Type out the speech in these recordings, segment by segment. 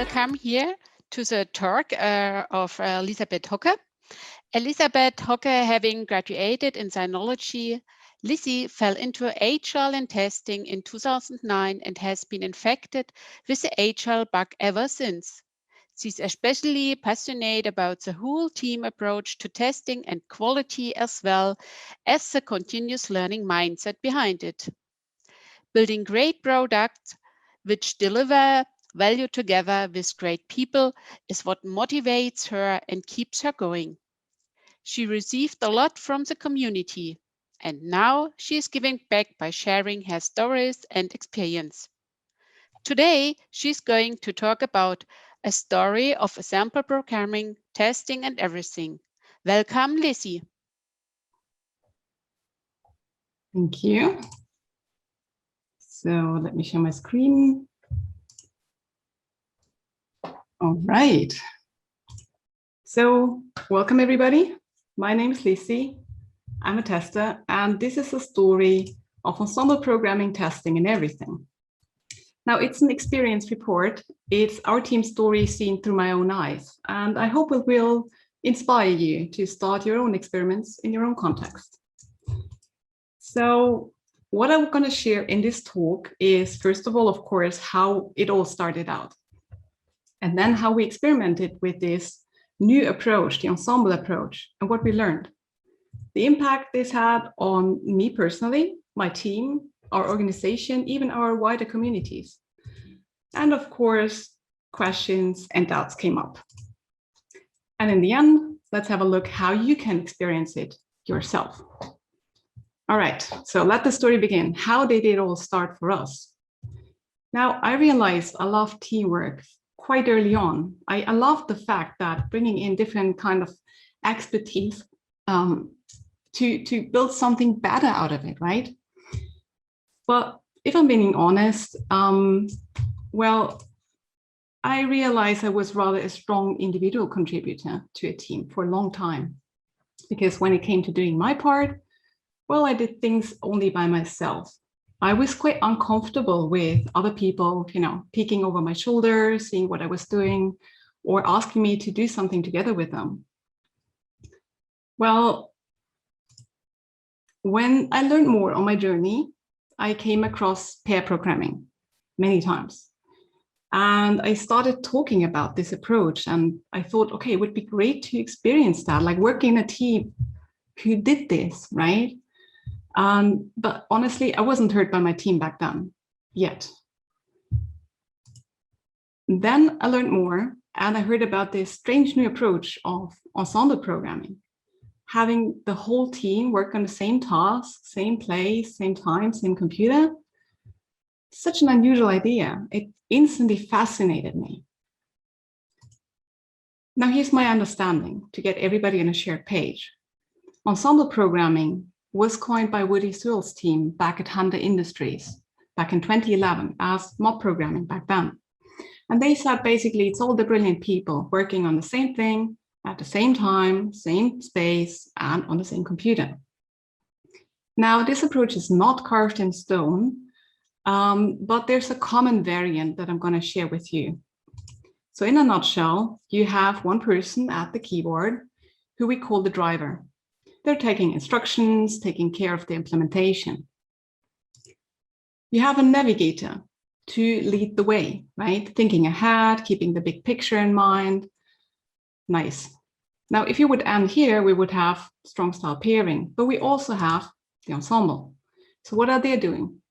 welcome here to the talk of Elisabeth Hocke. Elisabeth Hocke, having graduated in sinology, Lisi fell into agile and testing in 2009 and has been infected with the agile bug ever since. She's especially passionate about the whole team approach to testing and quality, as well as the continuous learning mindset behind it. Building great products which deliver value together with great people is what motivates her and keeps her going. She received a lot from the community, and now she is giving back by sharing her stories and experience. Today, she's going to talk about a story of sample programming, testing, and everything. Welcome, Lisi. Thank you. So let me share my screen. All right. So welcome, everybody. My name is Lisi. I'm a tester, and this is a story of ensemble programming, testing, and everything. Now, it's an experience report. It's our team story seen through my own eyes, and I hope it will inspire you to start your own experiments in your own context. So what I'm going to share in this talk is, first of all, of course, how it all started out, and then how we experimented with this new approach, the ensemble approach, and what we learned. The impact this had on me personally, my team, our organization, even our wider communities. And of course, questions and doubts came up. And in the end, let's have a look how you can experience it yourself. All right, so let the story begin. How did it all start for us? Now, I realized I love teamwork quite early on. I loved the fact that bringing in different kind of expertise to build something better out of it, right? But if I'm being honest, well, I realized I was rather a strong individual contributor to a team for a long time, because when it came to doing my part, well, I did things only by myself. I was quite uncomfortable with other people, peeking over my shoulder, seeing what I was doing, or asking me to do something together with them. Well, when I learned more on my journey, I came across pair programming many times. And I started talking about this approach, and I thought, okay, it would be great to experience that, like working in a team who did this, right? But honestly, I wasn't heard by my team back then yet. Then I learned more, and I heard about this strange new approach of ensemble programming, having the whole team work on the same task, same place, same time, same computer. Such an unusual idea. It instantly fascinated me. Now here's my understanding to get everybody on a shared page. Ensemble programming was coined by Woody Sewell's team back at Hunter Industries back in 2011 as mob programming back then. And they said basically it's all the brilliant people working on the same thing at the same time, same space, and on the same computer. Now, this approach is not carved in stone, but there's a common variant that I'm going to share with you. So in a nutshell, you have one person at the keyboard who we call the driver. They're taking instructions, taking care of the implementation. You have a navigator to lead the way, right? Thinking ahead, keeping the big picture in mind. Nice. Now, if you would end here, we would have strong style pairing, but we also have the ensemble. So what are they doing?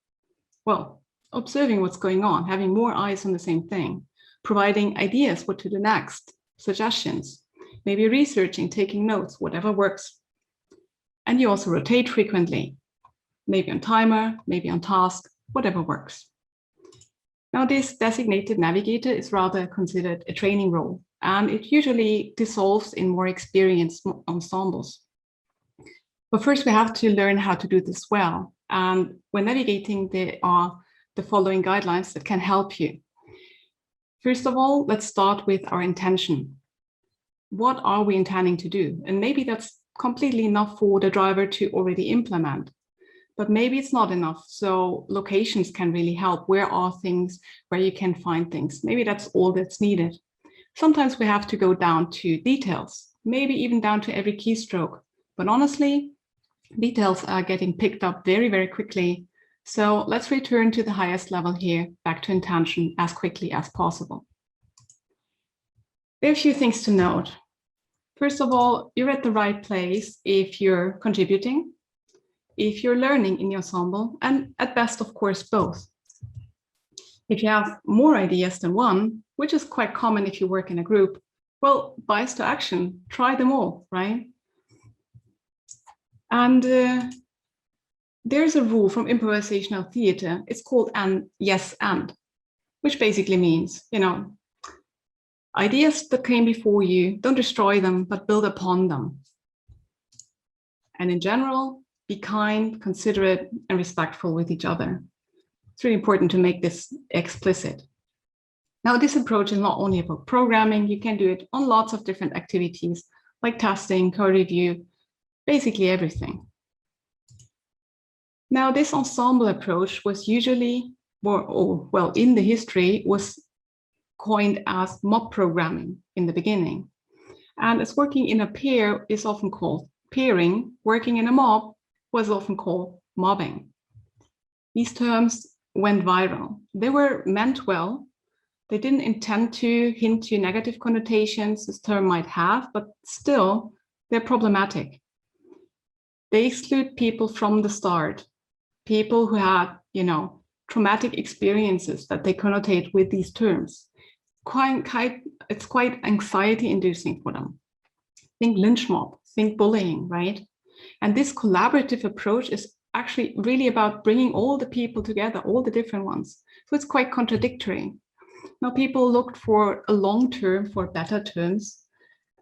Well, observing what's going on, having more eyes on the same thing, providing ideas what to do next, suggestions, maybe researching, taking notes, whatever works. And you also rotate frequently, maybe on timer, maybe on task, whatever works. Now, this designated navigator is rather considered a training role, and it usually dissolves in more experienced ensembles. But first, we have to learn how to do this well. And when navigating, there are the following guidelines that can help you. First of all, let's start with our intention. What are we intending to do? And maybe that's completely enough for the driver to already implement. but maybe it's not enough. So locations can really help. Where are things where you can find things? Maybe that's all that's needed. Sometimes we have to go down to details, maybe even down to every keystroke. But honestly, details are getting picked up very, very quickly. So let's return to the highest level here, back to intention as quickly as possible. There are a few things to note. First of all, you're at the right place if you're contributing, if you're learning in the ensemble, and at best, of course, both. If you have more ideas than one, which is quite common if you work in a group, well, bias to action, try them all, right? And there's a rule from improvisational theater. It's called an yes and, which basically means, ideas that came before you, don't destroy them, but build upon them. And in general, be kind, considerate, and respectful with each other. It's really important to make this explicit. Now, this approach is not only about programming, you can do it on lots of different activities like testing, code review, basically everything. Now, this ensemble approach was usually, in the history, was coined as mob programming in the beginning. And as working in a pair is often called pairing, working in a mob was often called mobbing. These terms went viral. They were meant well. They didn't intend to hint to negative connotations this term might have, but still, they're problematic. They exclude people from the start, people who had, traumatic experiences that they connotate with these terms. It's quite anxiety-inducing for them. Think lynch mob, think bullying, right? And this collaborative approach is actually really about bringing all the people together, all the different ones. So it's quite contradictory. Now people looked for a long term, for better terms.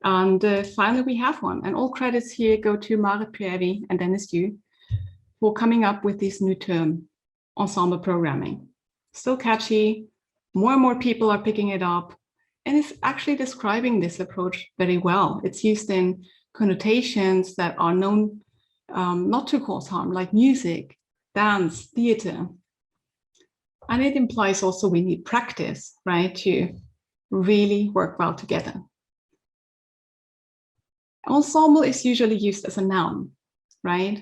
And finally we have one. And all credits here go to Marit Prievi and Dennis Yu for coming up with this new term, ensemble programming. Still catchy, more and more people are picking it up. And it's actually describing this approach very well. It's used in connotations that are known not to cause harm, like music, dance, theater. And it implies also we need practice, right, to really work well together. Ensemble is usually used as a noun, right?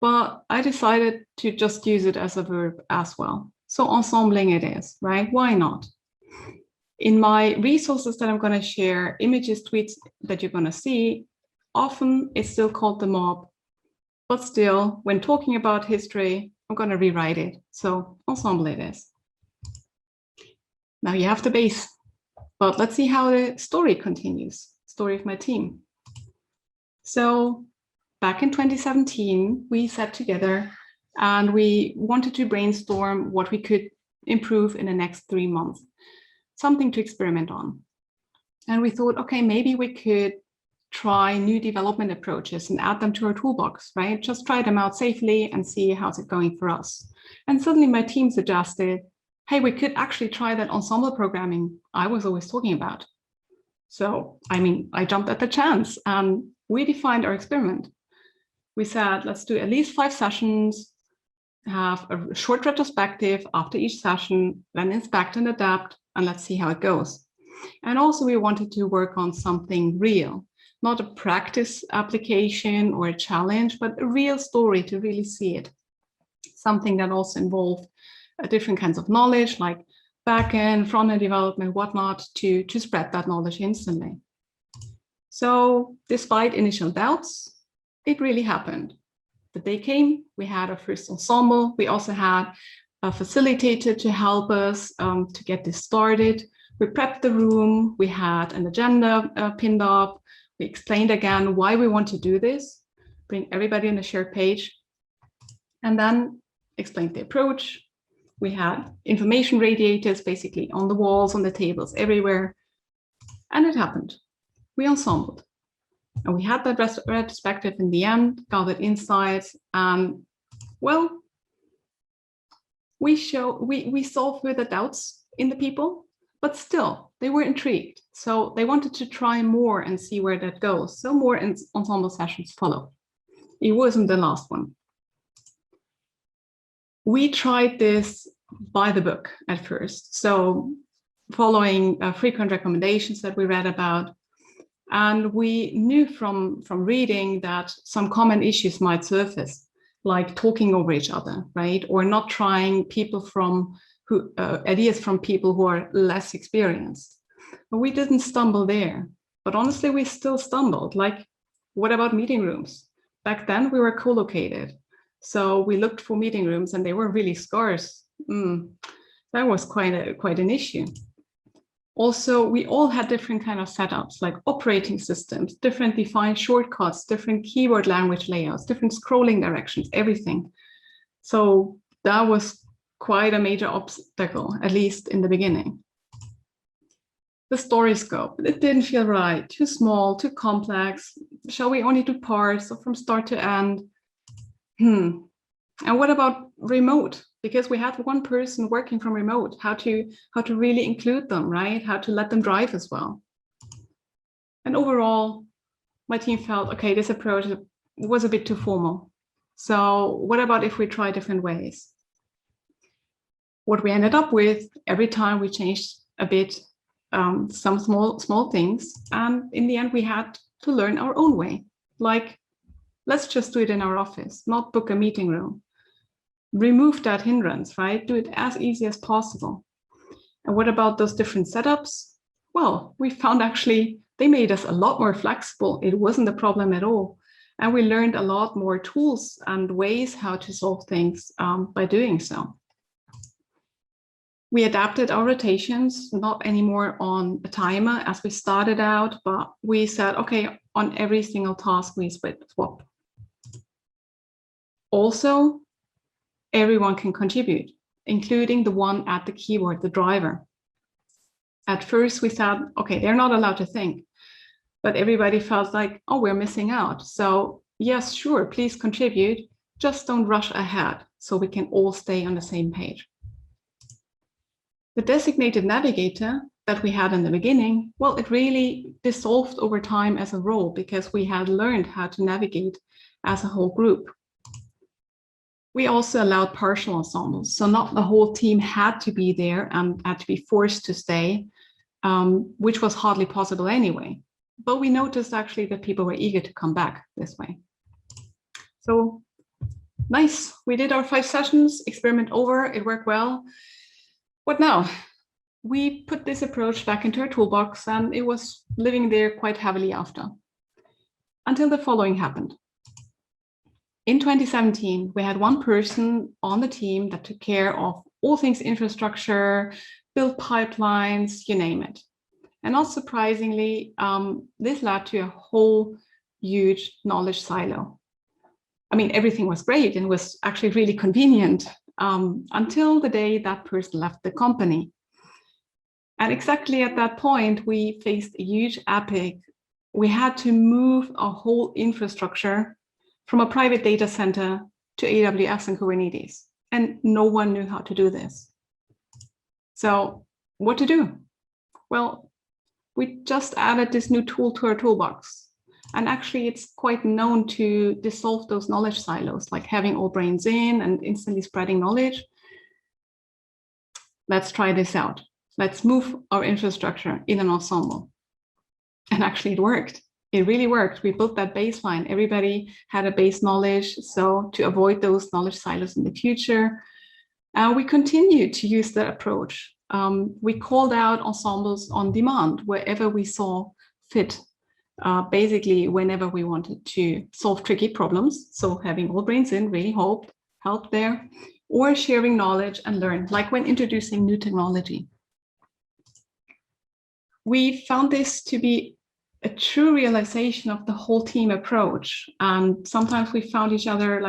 But I decided to just use it as a verb as well. So ensembling it is, right? Why not? In my resources that I'm going to share, images, tweets that you're going to see, often it's still called the mob. But still, when talking about history, I'm going to rewrite it. So ensemble it is. Now you have the base, but let's see how the story continues, story of my team. So back in 2017, we sat together and we wanted to brainstorm what we could improve in the next 3 months, something to experiment on. And we thought, okay, maybe we could try new development approaches and add them to our toolbox, right? Just try them out safely and see how's it going for us. And suddenly my team suggested, hey, we could actually try that ensemble programming I was always talking about. So, I jumped at the chance and we defined our experiment. We said, let's do at least 5 sessions, have a short retrospective after each session, then inspect and adapt, and let's see how it goes. And also we wanted to work on something real, not a practice application or a challenge, but a real story to really see it. Something that also involved different kinds of knowledge, like back-end, front-end development, whatnot, to spread that knowledge instantly. So despite initial doubts, it really happened. The day came, we had our first ensemble. We also had a facilitator to help us to get this started. We prepped the room, we had an agenda pinned up. We explained again why we want to do this, bring everybody on a shared page, and then explained the approach. We had information radiators basically on the walls, on the tables, everywhere. And it happened. We ensembled. And we had that retrospective in the end, gathered insights, and well, we saw further doubts in the people, but still they were intrigued. So they wanted to try more and see where that goes. So more ensemble sessions follow. It wasn't the last one. We tried this by the book at first. So following frequent recommendations that we read about. And we knew from reading that some common issues might surface, like talking over each other, right? Or not trying ideas from people who are less experienced. But we didn't stumble there. But honestly, we still stumbled. Like, what about meeting rooms? Back then, we were co-located. So we looked for meeting rooms and they were really scarce. That was quite an issue. Also, we all had different kind of setups, like operating systems, different defined shortcuts, different keyboard language layouts, different scrolling directions, everything. So that was quite a major obstacle, at least in the beginning. The story scope, it didn't feel right, too small, too complex. Shall we only do parts or from start to end? And what about remote? Because we had one person working from remote, how to really include them, right? How to let them drive as well. And overall, my team felt, okay, this approach was a bit too formal. So what about if we try different ways? What we ended up with, every time we changed a bit, some small things. And in the end, we had to learn our own way. Like, let's just do it in our office, not book a meeting room. Remove that hindrance, right? Do it as easy as possible. And what about those different setups? Well, we found actually they made us a lot more flexible. It wasn't a problem at all. And we learned a lot more tools and ways how to solve things by doing so. We adapted our rotations, not anymore on a timer as we started out, but we said, okay, on every single task, we swap. Also, everyone can contribute, including the one at the keyboard, the driver. At first, we thought, okay, they're not allowed to think, but everybody felt like, oh, we're missing out. So yes, sure, please contribute, just don't rush ahead so we can all stay on the same page. The designated navigator that we had in the beginning, well, it really dissolved over time as a role because we had learned how to navigate as a whole group. We also allowed partial ensembles, so not the whole team had to be there and had to be forced to stay, which was hardly possible anyway. But we noticed actually that people were eager to come back this way. So nice, we did our 5 sessions, experiment over, it worked well. What now? We put this approach back into our toolbox and it was living there quite heavily after, until the following happened. In 2017, we had one person on the team that took care of all things infrastructure, build pipelines, you name it. And not surprisingly, this led to a whole huge knowledge silo. I mean, everything was great and was actually really convenient until the day that person left the company. And exactly at that point, we faced a huge epic. We had to move our whole infrastructure from a private data center to AWS and Kubernetes. And no one knew how to do this. So what to do? Well, we just added this new tool to our toolbox. And actually, it's quite known to dissolve those knowledge silos, like having all brains in and instantly spreading knowledge. Let's try this out. Let's move our infrastructure in an ensemble. And actually, it worked. It really worked. We built that baseline. Everybody had a base knowledge. So to avoid those knowledge silos in the future, we continued to use that approach. We called out ensembles on demand wherever we saw fit, basically whenever we wanted to solve tricky problems. So having all brains in really helped there, or sharing knowledge and learn, like when introducing new technology. We found this to be a true realization of the whole team approach. And sometimes we found each other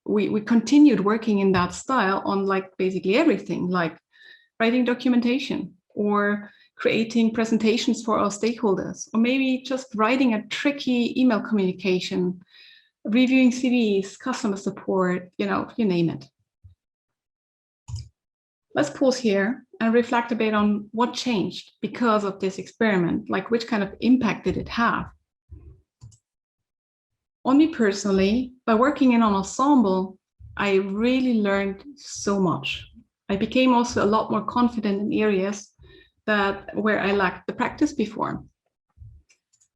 we continued working in that style on like basically everything, like writing documentation or creating presentations for our stakeholders, or maybe just writing a tricky email communication, reviewing CVs, customer support, you name it. Let's pause here and reflect a bit on what changed because of this experiment, like which kind of impact did it have? On me personally, by working in an ensemble, I really learned so much. I became also a lot more confident in areas where I lacked the practice before.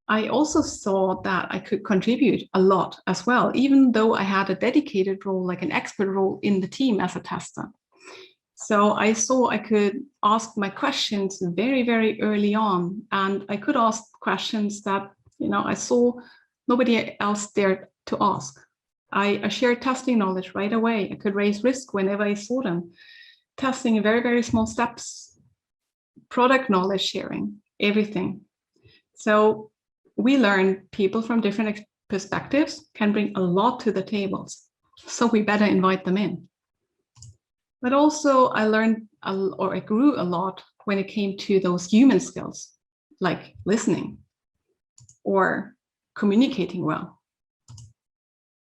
I also saw that I could contribute a lot as well, even though I had a dedicated role, like an expert role in the team as a tester. So I saw I could ask my questions very, very early on, and I could ask questions that, I saw nobody else dared to ask. I shared testing knowledge right away. I could raise risk whenever I saw them. Testing in very, very small steps, product knowledge sharing, everything. So we learn people from different perspectives can bring a lot to the tables. So we better invite them in. But also I learned, or I grew a lot when it came to those human skills, like listening or communicating well.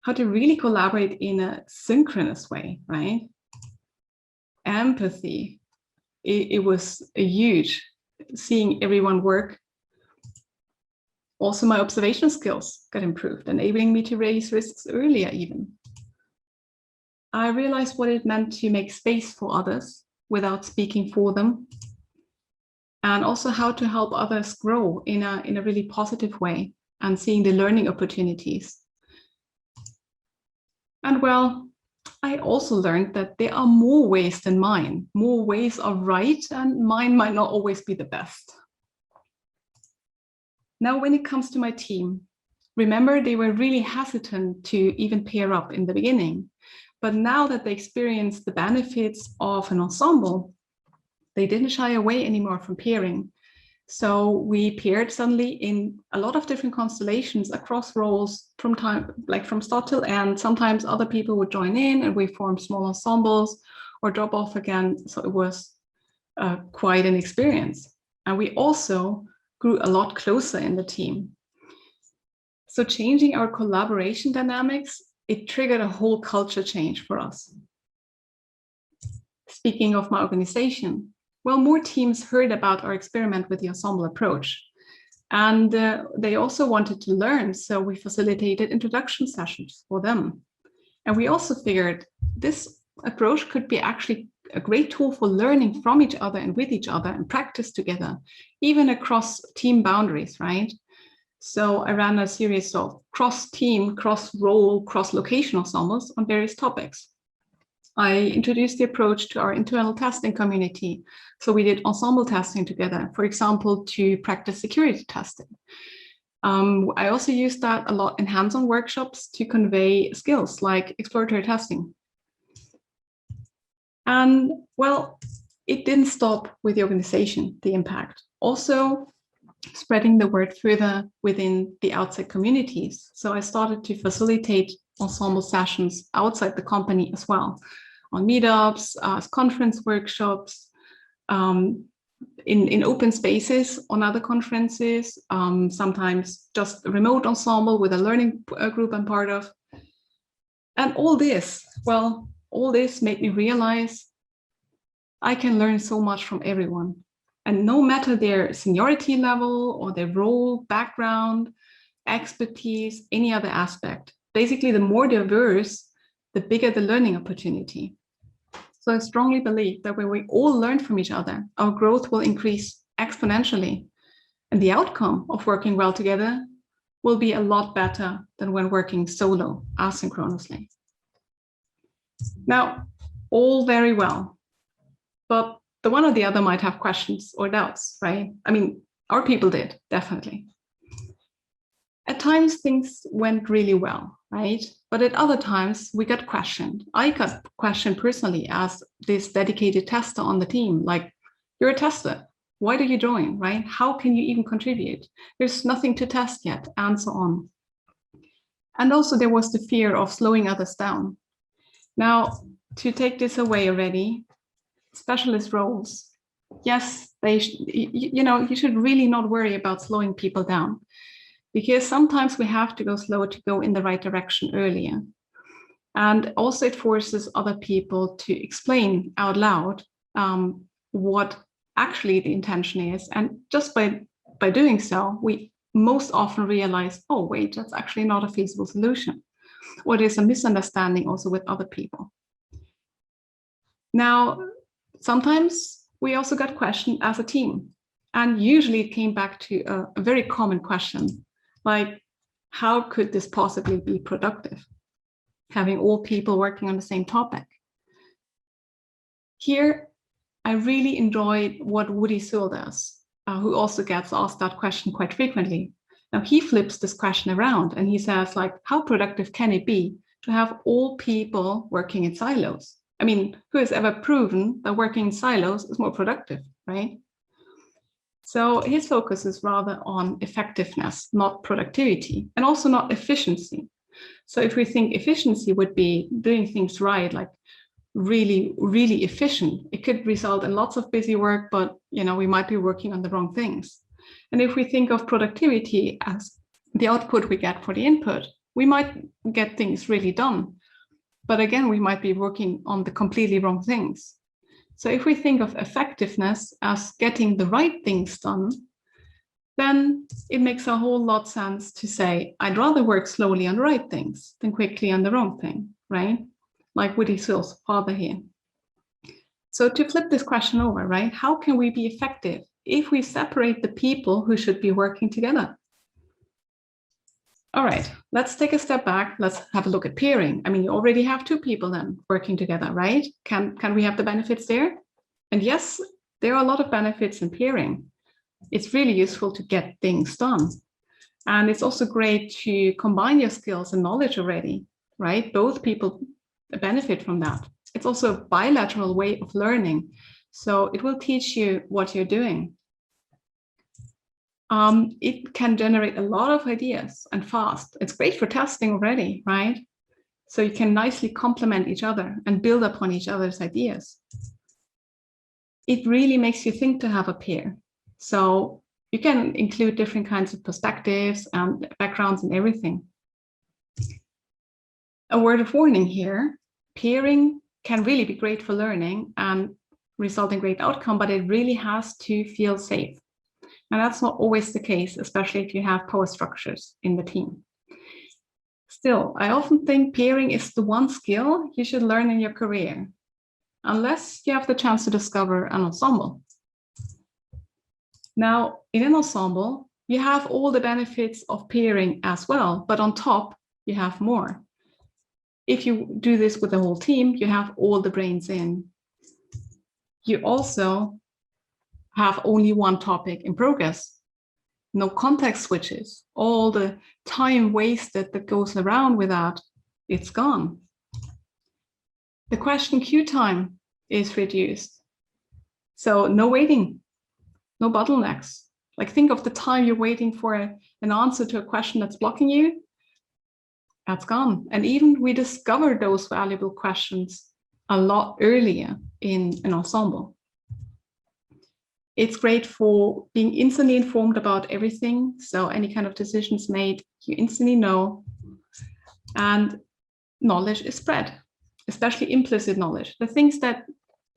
How to really collaborate in a synchronous way, right? Empathy. It was a huge, seeing everyone work. Also, my observation skills got improved, enabling me to raise risks earlier even. I realized what it meant to make space for others without speaking for them, and also how to help others grow in a really positive way and seeing the learning opportunities. And well, I also learned that there are more ways than mine. More ways are right, and mine might not always be the best. Now, when it comes to my team, remember they were really hesitant to even pair up in the beginning. But now that they experienced the benefits of an ensemble, they didn't shy away anymore from pairing. So we paired suddenly in a lot of different constellations across roles from start till end. Sometimes other people would join in and we formed small ensembles or drop off again. So it was quite an experience. And we also grew a lot closer in the team. So changing our collaboration dynamics, it triggered a whole culture change for us. Speaking of my organization, well, more teams heard about our experiment with the ensemble approach, and they also wanted to learn, so we facilitated introduction sessions for them. And we also figured this approach could be actually a great tool for learning from each other and with each other and practice together, even across team boundaries, right? So I ran a series of cross-team, cross-role, cross-location ensembles on various topics. I introduced the approach to our internal testing community. So we did ensemble testing together, for example, to practice security testing. I also used that a lot in hands-on workshops to convey skills like exploratory testing. And well, it didn't stop with the organization, the impact. Also, spreading the word further within the outside communities. So I started to facilitate ensemble sessions outside the company as well, on meetups, as conference workshops, in open spaces, on other conferences, sometimes just a remote ensemble with a learning group I'm part of. And all this made me realize I can learn so much from everyone. And no matter their seniority level or their role, background, expertise, any other aspect, basically the more diverse, the bigger the learning opportunity. So I strongly believe that when we all learn from each other, our growth will increase exponentially. And the outcome of working well together will be a lot better than when working solo, asynchronously. Now, all very well, but the one or the other might have questions or doubts, right? I mean, our people did, definitely. At times, things went really well, right? But at other times, we got questioned. I got questioned personally as this dedicated tester on the team, like, you're a tester. Why do you join, right? How can you even contribute? There's nothing to test yet, and so on. And also there was the fear of slowing others down. Now, to take this away already, specialist roles, yes, you should really not worry about slowing people down, because sometimes we have to go slow to go in the right direction earlier. And also it forces other people to explain out loud what actually the intention is. And just by doing so, we most often realize, oh, wait, that's actually not a feasible solution. or there's a misunderstanding also with other people. Now, sometimes we also got questioned as a team, and usually it came back to a very common question, like, how could this possibly be productive, having all people working on the same topic? Here, I really enjoyed what Woody Sewell does, who also gets asked that question quite frequently. Now, he flips this question around and he says, like, how productive can it be to have all people working in silos? I mean, who has ever proven that working in silos is more productive, right? So his focus is rather on effectiveness, not productivity, and also not efficiency. So if we think efficiency would be doing things right, like really, really efficient, it could result in lots of busy work, but we might be working on the wrong things. And if we think of productivity as the output we get for the input, we might get things really done. But again, we might be working on the completely wrong things. So if we think of effectiveness as getting the right things done, then it makes a whole lot of sense to say, I'd rather work slowly on the right things than quickly on the wrong thing, right? Like Woody Sewell's father here. So to flip this question over, right? How can we be effective if we separate the people who should be working together? All right, let's take a step back. Let's have a look at peering. I mean, you already have two people then working together, right? Can we have the benefits there? And yes, there are a lot of benefits in peering. It's really useful to get things done. And it's also great to combine your skills and knowledge already, right? Both people benefit from that. It's also a bilateral way of learning. So it will teach you what you're doing. It can generate a lot of ideas and fast. It's great for testing already, right? So you can nicely complement each other and build upon each other's ideas. It really makes you think to have a peer. So you can include different kinds of perspectives and backgrounds and everything. A word of warning here, peering can really be great for learning and result in great outcome, but it really has to feel safe. And that's not always the case, especially if you have power structures in the team. Still, I often think peering is the one skill you should learn in your career, unless you have the chance to discover an ensemble. Now, in an ensemble, you have all the benefits of peering as well, but on top, you have more. If you do this with the whole team, you have all the brains in. You also have only one topic in progress. No context switches. All the time wasted that goes around with that, it's gone. The question queue time is reduced. So no waiting, no bottlenecks. Like think of the time you're waiting for an answer to a question that's blocking you. That's gone. And even we discover those valuable questions a lot earlier in an ensemble. It's great for being instantly informed about everything. So any kind of decisions made, you instantly know. And knowledge is spread, especially implicit knowledge. The things that,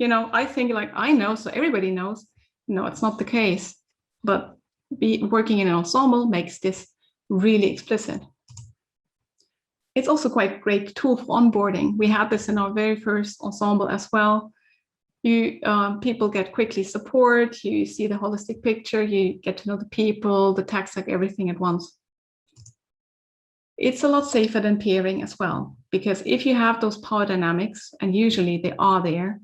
I think like I know, so everybody knows. No, it's not the case. But working in an ensemble makes this really explicit. It's also quite a great tool for onboarding. We had this in our very first ensemble as well. People get quickly support, you see the holistic picture, you get to know the people, the tech stack, everything at once. It's a lot safer than peering as well, because if you have those power dynamics, and usually they are there,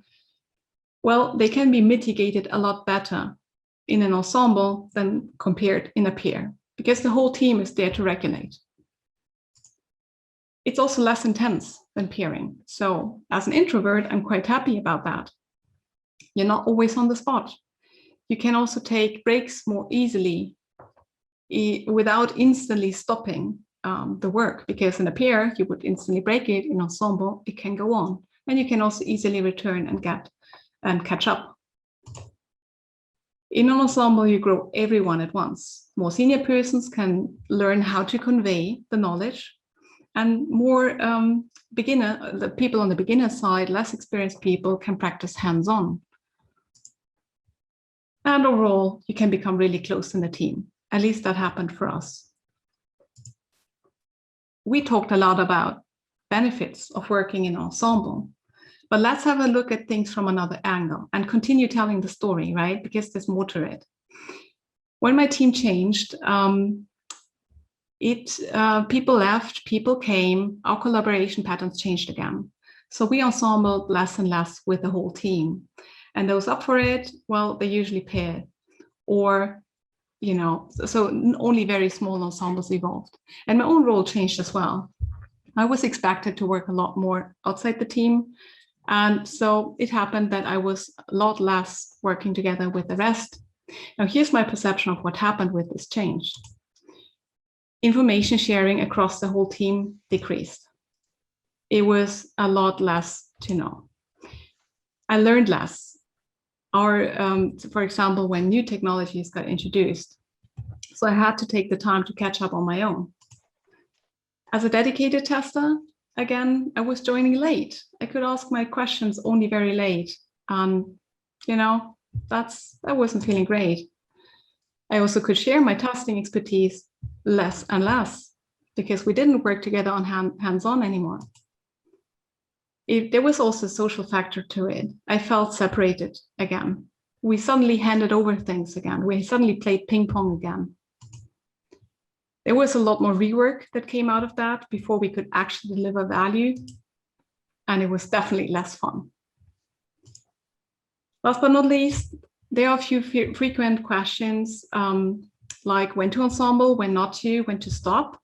well, they can be mitigated a lot better in an ensemble than compared in a peer, because the whole team is there to regulate. It's also less intense than peering. So as an introvert, I'm quite happy about that. You're not always on the spot. You can also take breaks more easily without instantly stopping the work, because in a peer, you would instantly break it. In ensemble, it can go on. And you can also easily return and catch up. In an ensemble, you grow everyone at once. More senior persons can learn how to convey the knowledge, and more the people on the beginner side, less experienced people, can practice hands-on. And overall, you can become really close in the team. At least that happened for us. We talked a lot about benefits of working in ensemble. But let's have a look at things from another angle and continue telling the story, right? Because there's more to it. When my team changed, people left, people came, our collaboration patterns changed again. So we ensembled less and less with the whole team. And those up for it, well, they usually paired. Or, you know, so only very small ensembles evolved. And my own role changed as well. I was expected to work a lot more outside the team. And so it happened that I was a lot less working together with the rest. Now, here's my perception of what happened with this change. Information sharing across the whole team decreased. It was a lot less to know. I learned less. For example, when new technologies got introduced, so I had to take the time to catch up on my own. As a dedicated tester, again, I was joining late. I could ask my questions only very late. You know, that wasn't feeling great. I also could share my testing expertise less and less because we didn't work together on hands-on anymore. There was also a social factor to it. I felt separated again. We suddenly handed over things again. We suddenly played ping pong again. There was a lot more rework that came out of that before we could actually deliver value. And it was definitely less fun. Last but not least, there are a few frequent questions like when to ensemble, when not to, when to stop.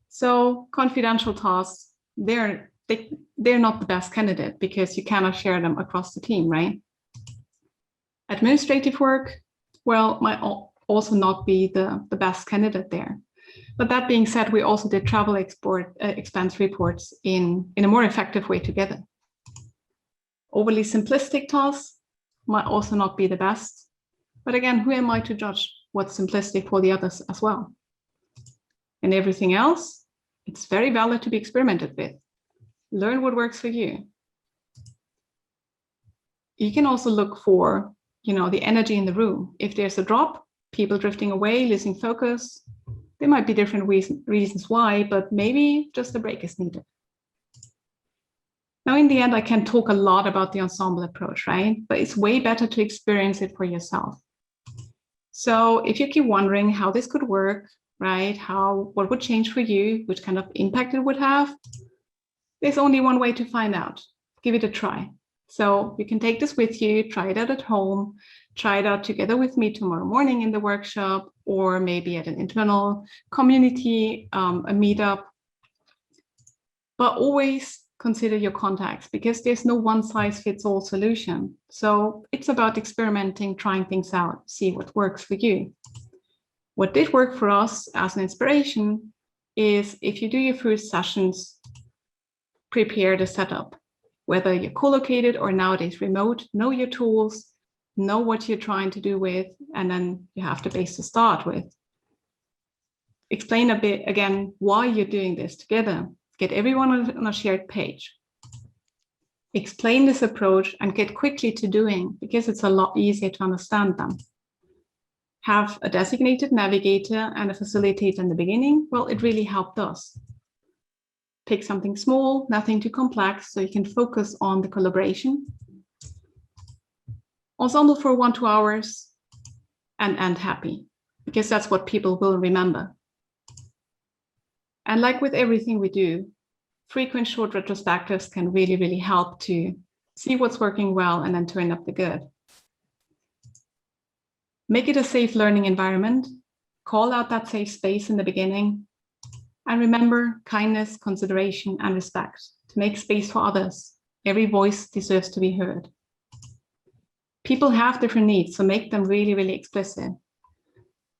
So confidential tasks, they're not the best candidate because you cannot share them across the team, right? Administrative work, well, might also not be the best candidate there. But that being said, we also did travel expense reports in a more effective way together. Overly simplistic tasks might also not be the best. But again, who am I to judge what's simplistic for the others as well? And everything else, it's very valid to be experimented with. Learn what works for you. You can also look for, you know, the energy in the room. If there's a drop, people drifting away, losing focus, there might be different reasons why, but maybe just a break is needed. Now, in the end, I can talk a lot about the ensemble approach, right? But it's way better to experience it for yourself. So if you keep wondering how this could work, right? What would change for you, which kind of impact it would have, there's only one way to find out. Give it a try. So you can take this with you, try it out at home, try it out together with me tomorrow morning in the workshop, or maybe at an internal community, a meetup. But always consider your contacts because there's no one-size-fits-all solution. So it's about experimenting, trying things out, see what works for you. What did work for us as an inspiration is if you do your first sessions, prepare the setup. Whether you're co-located or nowadays remote, know your tools, know what you're trying to do with, and then you have the base to start with. Explain a bit again why you're doing this together. Get everyone on a shared page. Explain this approach and get quickly to doing because it's a lot easier to understand them. Have a designated navigator and a facilitator in the beginning. Well, it really helped us. Pick something small, nothing too complex, so you can focus on the collaboration. Ensemble for 1-2 hours and end happy, because that's what people will remember. And like with everything we do, frequent short retrospectives can really, really help to see what's working well and then turn up the good. Make it a safe learning environment. Call out that safe space in the beginning. And remember kindness, consideration, and respect to make space for others. Every voice deserves to be heard. People have different needs, so make them really, really explicit.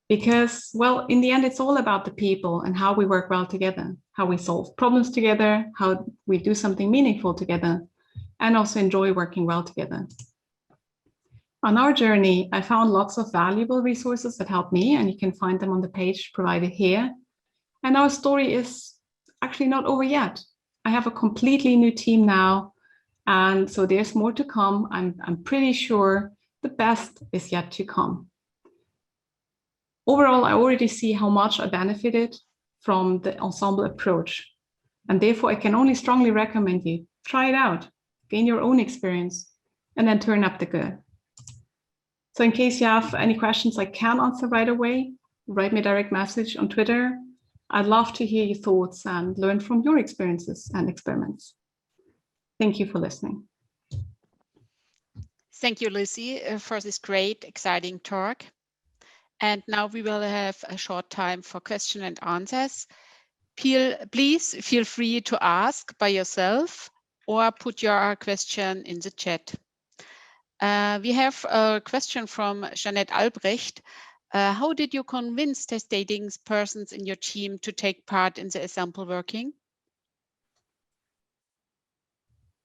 Because, well, in the end, it's all about the people and how we work well together, how we solve problems together, how we do something meaningful together, and also enjoy working well together. On our journey, I found lots of valuable resources that helped me, and you can find them on the page provided here. And our story is actually not over yet. I have a completely new team now, and so there's more to come. I'm pretty sure the best is yet to come. Overall, I already see how much I benefited from the ensemble approach. And therefore, I can only strongly recommend you try it out, gain your own experience, and then turn up the good. So in case you have any questions I can't answer right away, write me a direct message on Twitter. I'd love to hear your thoughts and learn from your experiences and experiments. Thank you for listening. Thank you, Lisi, for this great, exciting talk. And now we will have a short time for question and answers. Please feel free to ask by yourself or put your question in the chat. We have a question from Jeanette Albrecht. How did you convince testating persons in your team to take part in the Ensemble working?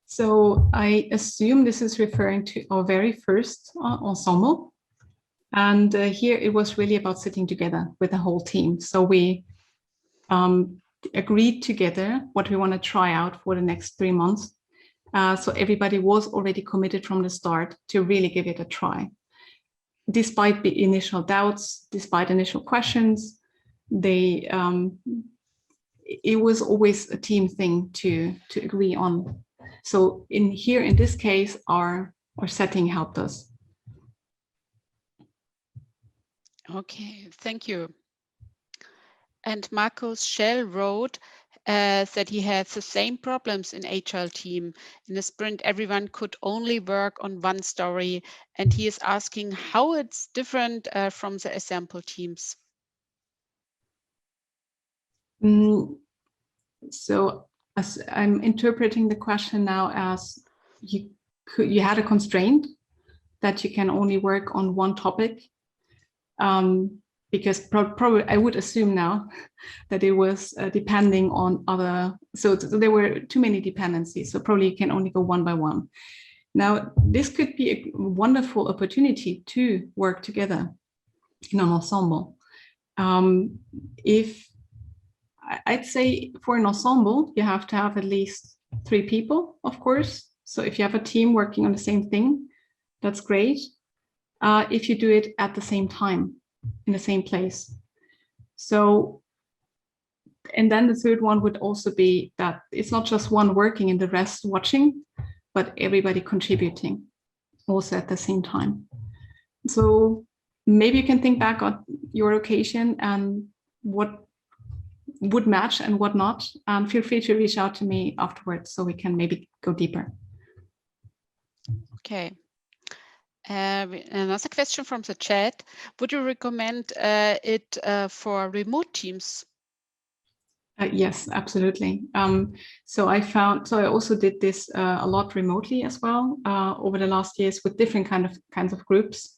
So I assume this is referring to our very first ensemble. And here it was really about sitting together with the whole team. So we agreed together what we want to try out for the next 3 months. So everybody was already committed from the start to really give it a try. Despite the initial doubts, despite initial questions, it was always a team thing to agree on. So in this case, our setting helped us. Okay, thank you. And Markus Schell wrote that he had the same problems in HR team. In the sprint, everyone could only work on one story, and he is asking how it's different from the Ensemble teams. So as I'm interpreting the question now as you had a constraint that you can only work on one topic, because probably I would assume now that it was depending on other, so there were too many dependencies, so probably you can only go one by one. Now, this could be a wonderful opportunity to work together in an ensemble. If I'd say for an ensemble, you have to have at least 3 people, of course. So if you have a team working on the same thing, that's great. If you do it at the same time, in the same place. So, and then the third one would also be that it's not just one working and the rest watching, but everybody contributing also at the same time. So maybe you can think back on your occasion and what would match and what not, and feel free to reach out to me afterwards so we can maybe go deeper. Okay. Another question from the chat. Would you recommend it for remote teams? Yes, absolutely. So I also did this a lot remotely as well over the last years with different kinds of groups.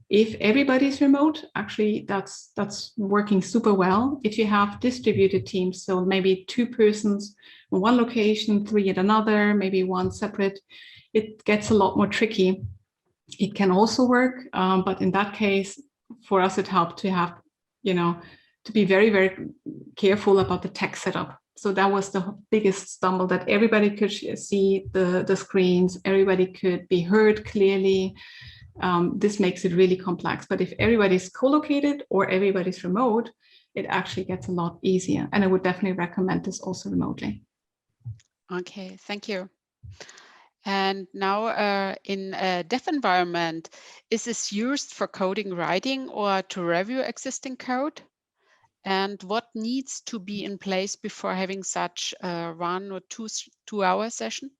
If everybody's remote, actually that's working super well. If you have distributed teams, so maybe 2 persons in one location, 3 at another, maybe 1 separate, it gets a lot more tricky. It can also work, but in that case, for us, it helped to have, to be very, very careful about the tech setup. So that was the biggest stumble, that everybody could see the screens, everybody could be heard clearly. This makes it really complex. But if everybody's co-located or everybody's remote, it actually gets a lot easier. And I would definitely recommend this also remotely. Okay, thank you. And now in a dev environment, is this used for coding, writing, or to review existing code? And what needs to be in place before having such a 1 or 2 hour session?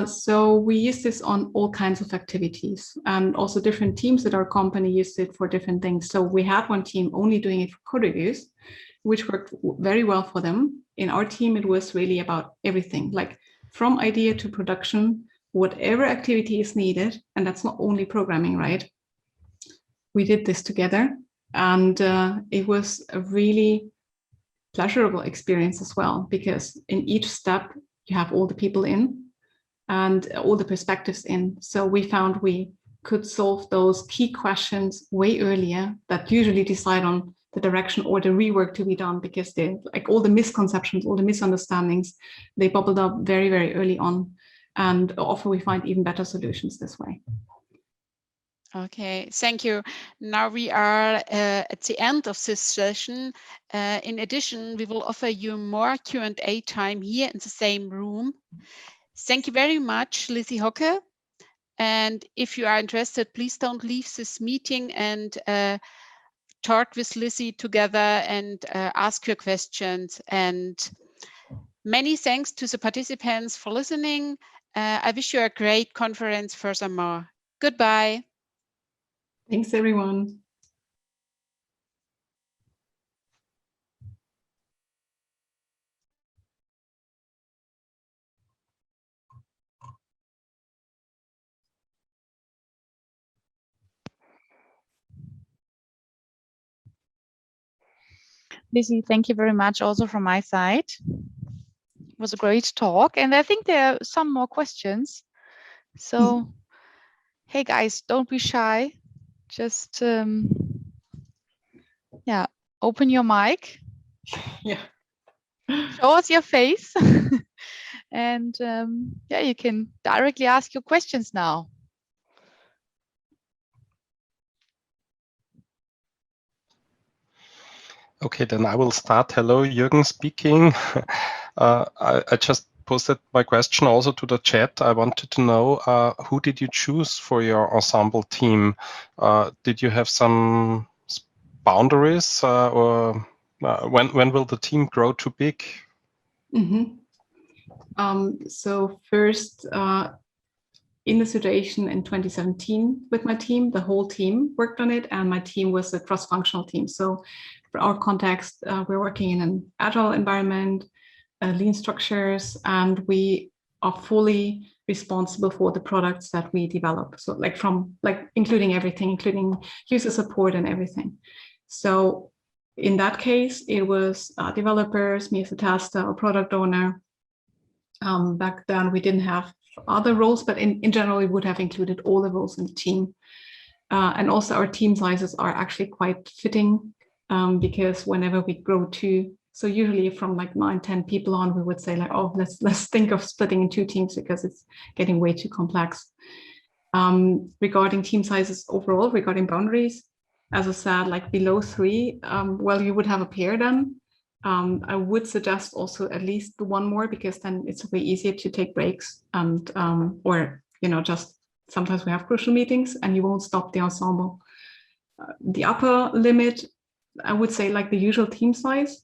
So we use this on all kinds of activities, and also different teams at our company used it for different things. So we had one team only doing it for code reviews, which worked very well for them. In our team, it was really about everything, like from idea to production, whatever activity is needed. And that's not only programming, right? We did this together, and it was a really pleasurable experience as well, because in each step, you have all the people in and all the perspectives in. So we found we could solve those key questions way earlier that usually decide on the direction or the rework to be done, because they, like all the misconceptions, all the misunderstandings, they bubbled up very, very early on. And often we find even better solutions this way. Okay, thank you. Now we are at the end of this session. In addition, we will offer you more Q&A time here in the same room. Thank you very much, Lisi Hocke. And if you are interested, please don't leave this meeting and talk with Lisi together and ask your questions. And many thanks to the participants for listening. I wish you a great conference furthermore. Goodbye. Thanks, everyone. Lisi, thank you very much also from my side. It was a great talk, and I think there are some more questions. So, hey guys, don't be shy. Just yeah, open your mic. Yeah. Show us your face, and yeah, you can directly ask your questions now. Okay, then I will start. Hello, Jürgen speaking. I just posted my question also to the chat. I wanted to know who did you choose for your ensemble team? Did you have some boundaries, or when will the team grow too big? So first, in the situation in 2017 with my team, the whole team worked on it, and my team was a cross-functional team. So for our context, we're working in an agile environment, lean structures, and we are fully responsible for the products that we develop. So including everything, including user support and everything. So in that case, it was developers, me as a tester or product owner. Back then we didn't have other roles, but in general, we would have included all the roles in the team. And also our team sizes are actually quite fitting because whenever we grow so usually from like 9-10 people on, we would say like, oh, let's think of splitting in 2 teams because it's getting way too complex. Regarding team sizes overall, regarding boundaries, as I said, like below 3, well, you would have a pair then. I would suggest also at least 1 more because then it's way easier to take breaks and or just sometimes we have crucial meetings and you won't stop the ensemble. The upper limit, I would say like the usual team size.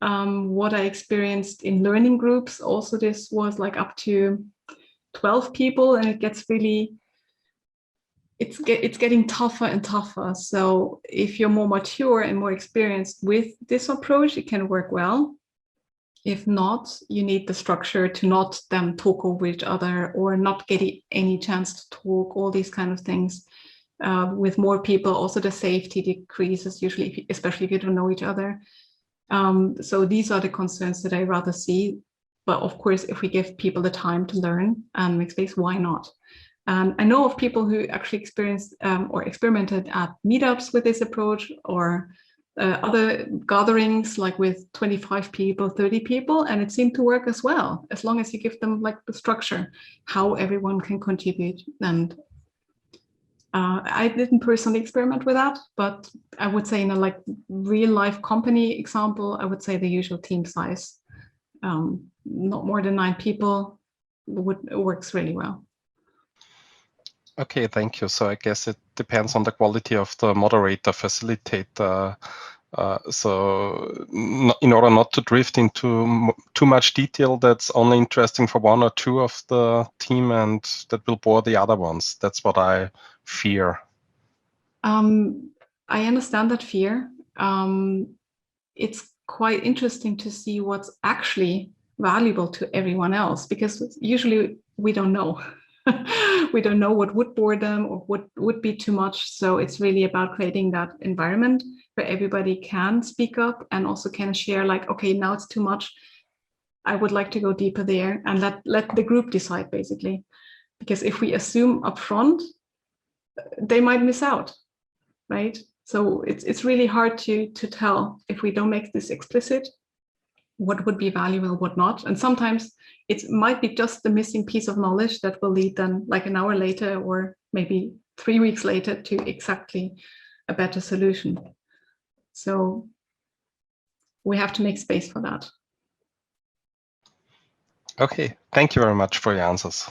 What I experienced in learning groups, also this was like up to 12 people, and it gets really, it's getting tougher and tougher. So if you're more mature and more experienced with this approach, it can work well. If not, you need the structure to not them talk over each other or not getting any chance to talk, all these kind of things. With more people, also the safety decreases usually, especially if you don't know each other. So these are the concerns that I rather see. But of course, if we give people the time to learn and make space, why not? I know of people who actually experienced or experimented at meetups with this approach or other gatherings like with 25 people, 30 people, and it seemed to work as well, as long as you give them like the structure, how everyone can contribute. And I didn't personally experiment with that, but I would say in a like real life company example, I would say the usual team size, not more than 9 people works really well. Okay, thank you. So I guess it depends on the quality of the moderator, facilitator. So in order not to drift into too much detail that's only interesting for 1 or 2 of the team and that will bore the other ones. That's what I fear. I understand that fear. It's quite interesting to see what's actually valuable to everyone else, because usually we don't know. We don't know what would bore them or what would be too much. So it's really about creating that environment where everybody can speak up and also can share like, okay, now it's too much. I would like to go deeper there, and let the group decide basically. Because if we assume upfront, they might miss out, right? So it's really hard to tell if we don't make this explicit, what would be valuable, what not. And sometimes it might be just the missing piece of knowledge that will lead them like an hour later or maybe 3 weeks later to exactly a better solution. So we have to make space for that. Okay, thank you very much for your answers.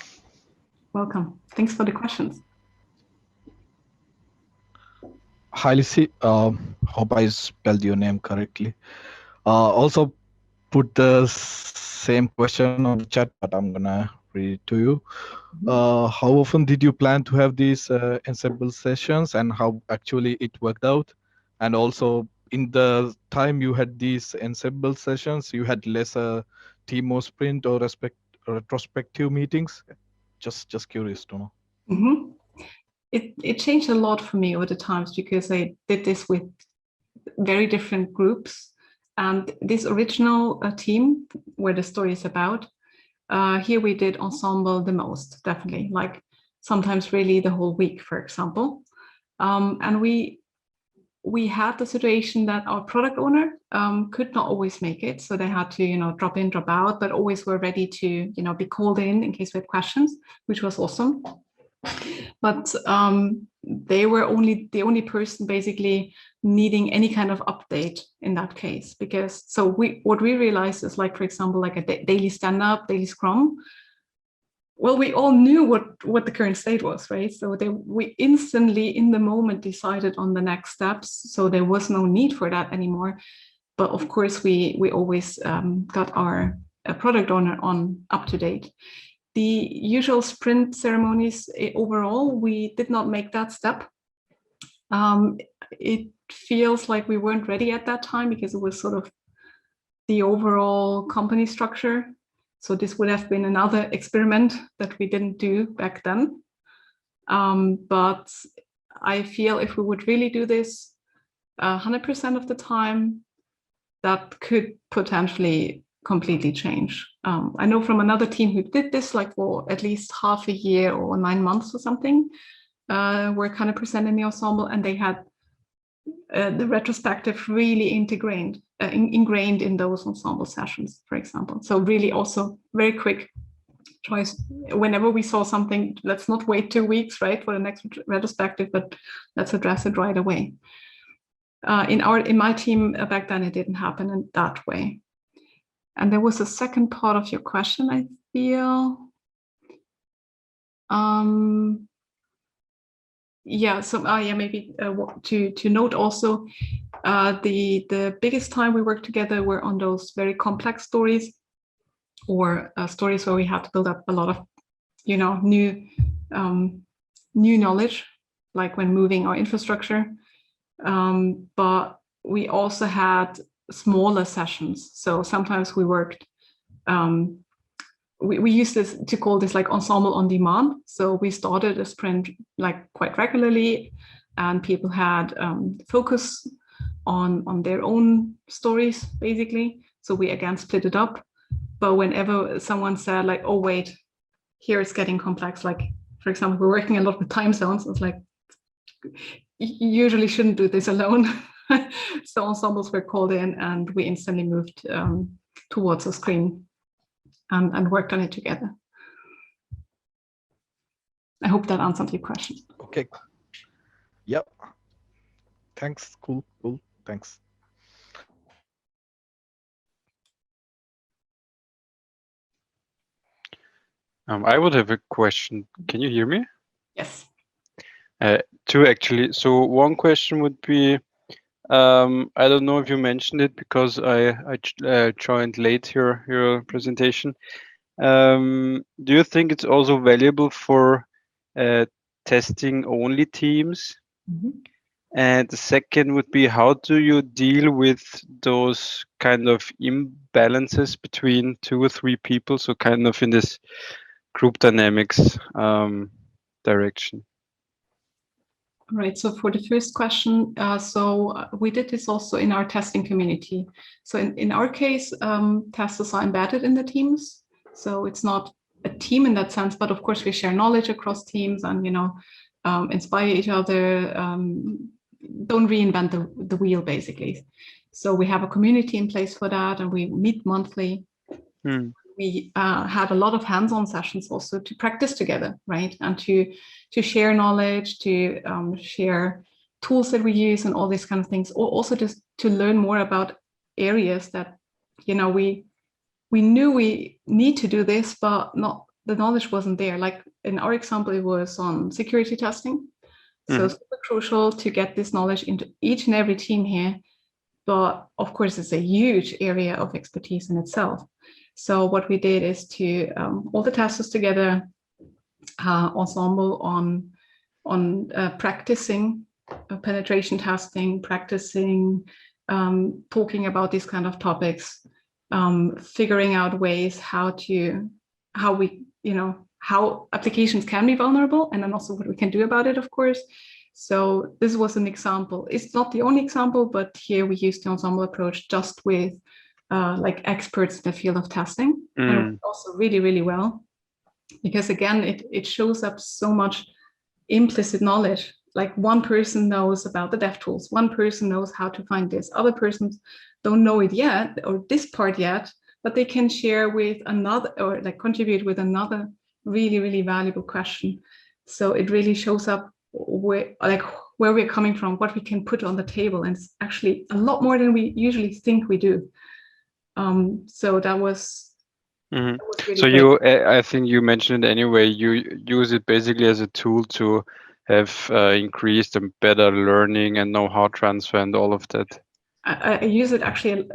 Welcome. Thanks for the questions. Hi, Lisi. Hope I spelled your name correctly. Also put the same question on the chat, but I'm gonna read it to you. How often did you plan to have these Ensemble sessions, and how actually it worked out? And also, in the time you had these Ensemble sessions, you had lesser team or sprint or retrospective meetings? Just curious to know. Mm-hmm. It changed a lot for me over the times, because I did this with very different groups. And this original team where the story is about, here we did Ensemble the most, definitely, like sometimes really the whole week, for example. And we had the situation that our product owner could not always make it. So they had to, drop in, drop out, but always were ready to, be called in case we had questions, which was awesome. But they were the only person basically needing any kind of update in that case, because what we realized is, like, for example, like a daily stand-up, daily scrum. Well, we all knew what the current state was, right? So we instantly, in the moment, decided on the next steps. So there was no need for that anymore. But of course, we always got our product owner on up to date. The usual sprint ceremonies, overall, we did not make that step. It feels like we weren't ready at that time, because it was sort of the overall company structure. So this would have been another experiment that we didn't do back then. But I feel if we would really do this 100% of the time, that could potentially completely change. I know from another team who did this like for at least half a year or 9 months or something, were 100% in the ensemble, and they had the retrospective really ingrained in those ensemble sessions, for example. So really also very quick choice. Whenever we saw something, let's not wait 2 weeks, right, for the next retrospective, but let's address it right away. In my team back then, it didn't happen in that way. And there was a second part of your question, I feel. Yeah, so maybe to note also, the biggest time we worked together were on those very complex stories, or stories where we had to build up a lot of, new knowledge, like when moving our infrastructure. But we also had smaller sessions. So sometimes we worked, we used this to call this like ensemble on demand. So we started a sprint like quite regularly, and people had focus on their own stories, basically. So we again split it up. But whenever someone said like, oh, wait, here it's getting complex, like, for example, we're working a lot with time zones. It's like, you usually shouldn't do this alone. So ensembles were called in, and we instantly moved towards a screen and worked on it together. I hope that answered your question. Okay. Yep. Thanks. Cool. Thanks. I would have a question. Can you hear me? Yes. Two, actually. So one question would be, I don't know if you mentioned it because I joined late your presentation. Do you think it's also valuable for testing only teams? Mm-hmm. And the second would be, how do you deal with those kind of imbalances between 2 or 3 people? So kind of in this group dynamics direction. Right. So for the first question, we did this also in our testing community. So in our case, testers are embedded in the teams. So it's not a team in that sense, but of course we share knowledge across teams and, inspire each other, don't reinvent the wheel, basically. So we have a community in place for that, and we meet monthly. we had a lot of hands-on sessions also to practice together, right? And to share knowledge, to share tools that we use and all these kind of things, or also just to learn more about areas that, you know, we knew we need to do this, but the knowledge wasn't there. Like in our example, it was on security testing. So super crucial to get this knowledge into each and every team here. But of course, it's a huge area of expertise in itself. So what we did is to all the testers together, Ensemble on practicing penetration testing, practicing talking about these kind of topics, figuring out ways how applications can be vulnerable, and then also what we can do about it, of course. So this was an example. It's not the only example, but here we used the Ensemble approach just with like experts in the field of testing, and also really, really well, because again, it shows up so much implicit knowledge. Like one person knows about the dev tools, one person knows how to find this, other persons don't know it yet, or this part yet, but they can share with another, or like contribute with another really, really valuable question. So it really shows up where we're coming from, what we can put on the table, and it's actually a lot more than we usually think we do. So that was really so great. I think you mentioned it anyway, you use it basically as a tool to have increased and better learning and know-how transfer and all of that. I use it actually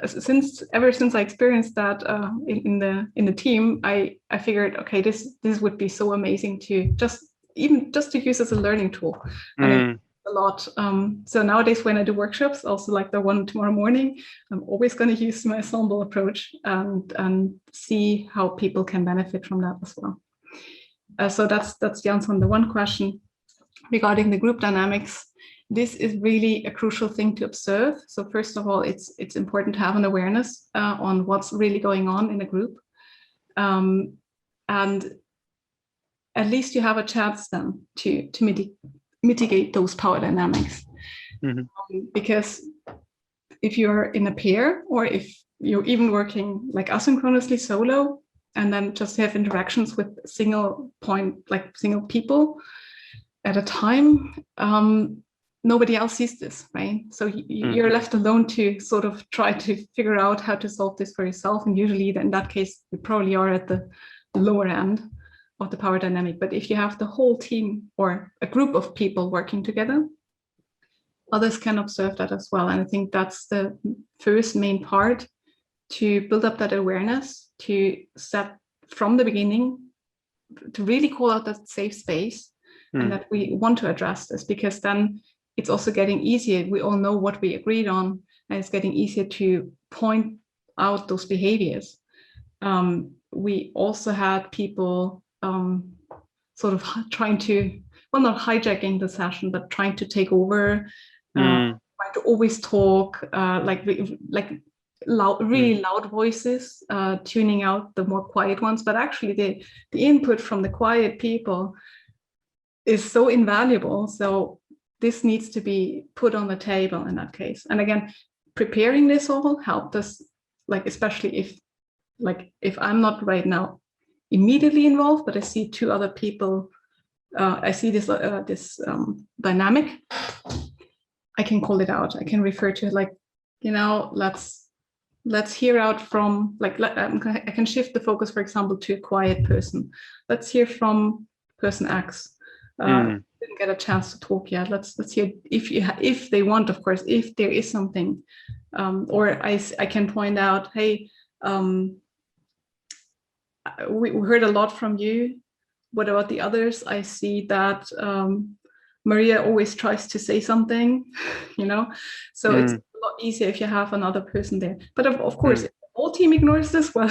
ever since I experienced that in the team. I figured, okay, this would be so amazing to just to use as a learning tool, and a lot. So nowadays when I do workshops, also like the one tomorrow morning, I'm always going to use my Ensemble approach and see how people can benefit from that as well. So that's the answer on the one question. Regarding the group dynamics, this is really a crucial thing to observe. So first of all, it's important to have an awareness on what's really going on in a group. And at least you have a chance then to mitigate those power dynamics. Because if you're in a pair, or if you're even working like asynchronously solo, and then just have interactions with single people at a time, nobody else sees this, right? So you're left alone to sort of try to figure out how to solve this for yourself. And usually in that case, you probably are at the lower end of the power dynamic. But if you have the whole team or a group of people working together, others can observe that as well. And I think that's the first main part, to build up that awareness, to set from the beginning, to really call out that safe space, and that we want to address this, because then it's also getting easier. We all know what we agreed on, and it's getting easier to point out those behaviors. We also had people sort of trying to, well, not hijacking the session, but trying to take over, trying to always talk, really loud voices, tuning out the more quiet ones. But actually the input from the quiet people is so invaluable. So this needs to be put on the table in that case. And again, preparing this all helped us, like, especially if I'm not right now immediately involved, but I see two other people, I see this dynamic, I can call it out. I can refer to it like, let's hear out from, like, I can shift the focus, for example, to a quiet person. Let's hear from person X. Didn't get a chance to talk yet. Let's hear if they want, of course, if there is something, or I can point out, hey, we heard a lot from you. What about the others? I see that Maria always tries to say something, so it's a lot easier if you have another person there. But of course, if the whole team ignores this, well.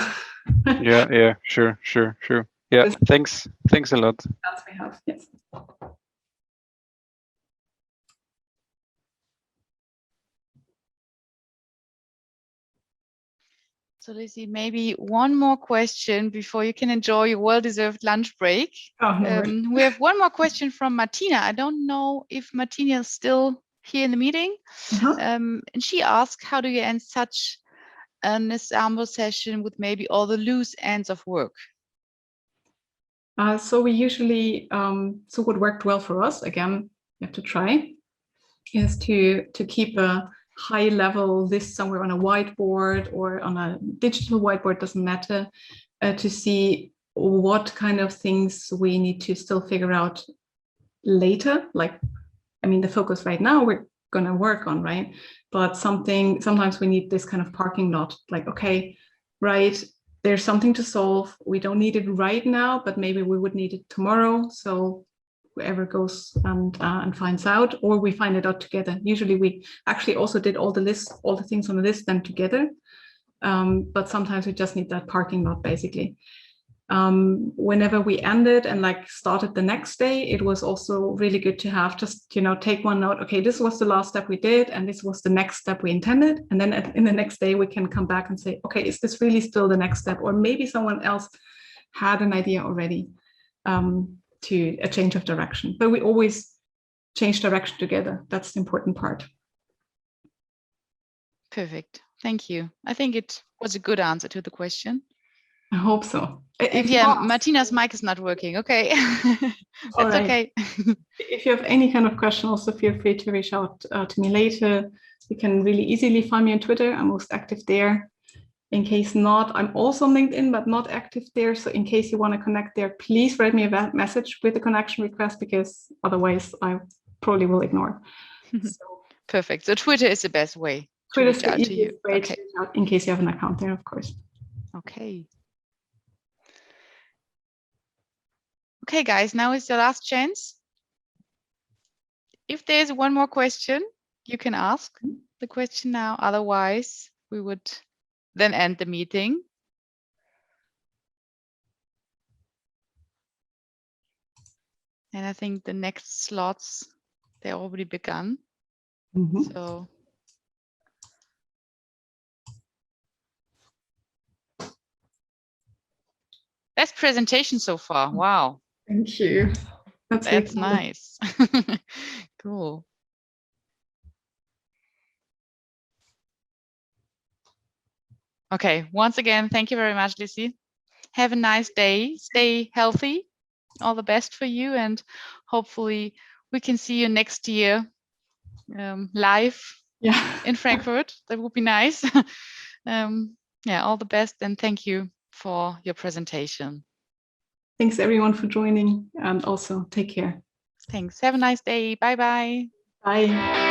yeah, sure. Yeah, thanks a lot. That's we have, yes. So Lisi, maybe one more question before you can enjoy your well-deserved lunch break. Oh, no worries. We have one more question from Martina. I don't know if Martina is still here in the meeting. And she asked, how do you end such an Ensemble session with maybe all the loose ends of work? So we usually, so what worked well for us, again, you have to try, is to keep a high level list somewhere on a whiteboard or on a digital whiteboard, doesn't matter, to see what kind of things we need to still figure out later. Like, I mean, the focus right now we're going to work on, right? But sometimes we need this kind of parking lot, like, okay, right, there's something to solve. We don't need it right now, but maybe we would need it tomorrow. So whoever goes and finds out, or we find it out together. Usually we actually also did all the things on the list then together. But sometimes we just need that parking lot, basically. Whenever we ended and like started the next day, it was also really good to have just, you know, take one note. Okay, this was the last step we did, and this was the next step we intended. And then in the next day, we can come back and say, okay, is this really still the next step? Or maybe someone else had an idea already to a change of direction. But we always change direction together. That's the important part. Perfect. Thank you. I think it was a good answer to the question. I hope so. And yeah, Martina's mic is not working. Okay. That's right. okay. If you have any kind of question, also feel free to reach out to me later. You can really easily find me on Twitter. I'm most active there. In case not, I'm also on LinkedIn, but not active there. So in case you want to connect there, please write me a message with a connection request, because otherwise I probably will ignore. So, perfect. So Twitter is the best way to Twitter is reach the out to you. easiest way to reach out, in case you have an account there, of course. Okay. Okay, guys, now is your last chance. If there's one more question, you can ask the question now. Otherwise, we would then end the meeting. And I think the next slots, they already begun. Mm-hmm. So best presentation so far. Wow. Thank you. That's nice. Cool. Okay, once again, thank you very much, Lisi. Have a nice day. Stay healthy. All the best for you, and hopefully we can see you next year live in Frankfurt. That would be nice. Yeah, all the best, and thank you for your presentation. Thanks everyone for joining, and also take care. Thanks. Have a nice day. Bye-bye. Bye.